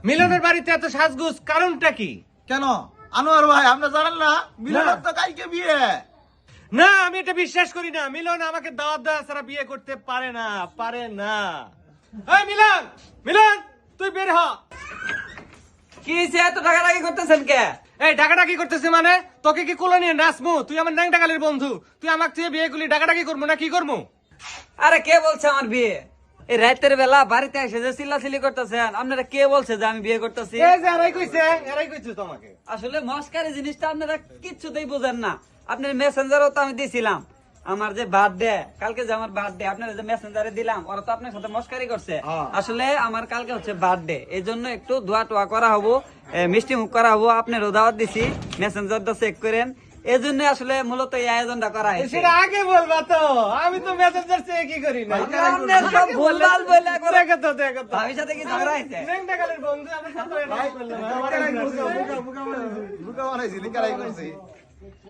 মিলনের বাড়িতে এত সাজগুজ কারণটা কি? কেন আনোয়ার ভাই আপনি জানেন না মিলনের তো কালকে বিয়ে। না আমি এটা বিশ্বাস করি না। মিলন আমাকে দাওয়াত দেওয়া ছাড়া বিয়ে করতে পারে না, পারে না। এই মিলন, মিলন তুই বের হ। কি হইছে এত টাকাটাকি করতেছেন কে? এই ডাকাডাকি করতেছি মানে? তোকে কি কোলে নিয়ে নাচমু? তুই আমার ন্যাংটাকালের বন্ধু, তুই আমাকে তুই বিয়ে করলি, ডাকাডাকি করবো না কি করবো? আরে কে বলছে আমার বিয়ে? এই রাতের বেলা বাড়িতে এসে যে চিল্লাচিল্লি করতেছেন, আপনারা কে বলছে যে আমি বিয়ে করতেছি? এই যে এরাই কইছে তোমাকে। আসলে মস্কারি জিনিসটা আপনারা কিচ্ছুতেই বুঝেন না। আপনার মেসেঞ্জারও তো আমি দিছিলাম, আমার যে বার্থডে কালকে, যে আমার বার্থডে আপনারা যে মেসেঞ্জারে দিলাম, ওরা তো আপনার সাথে মস্কারি করছে। আসলে আমার কালকে হচ্ছে বার্থডে, এই জন্য একটু দোয়া টোয়া করা হবো, মিষ্টি মুখ করা হবো। আপনারও দাওয়াত দিছি, মেসেঞ্জারটা চেক করেন। এই জন্য আসলে মূলত এই আয়োজনটা করা হয়েছে। সেটা আগে বলবা তো, আমি তো মেসেঞ্জার চেয়ে কি করি না। আপনার সব ভুলভাল বলে করে। দেখো তো, দেখো তো। ভাবির সাথে কি ঝগড়া হয়েছে? ন্যাংটাকালের বন্ধু, আমি তো এটা করলাম না। বুকা বানাইছি লিকারাই করছি।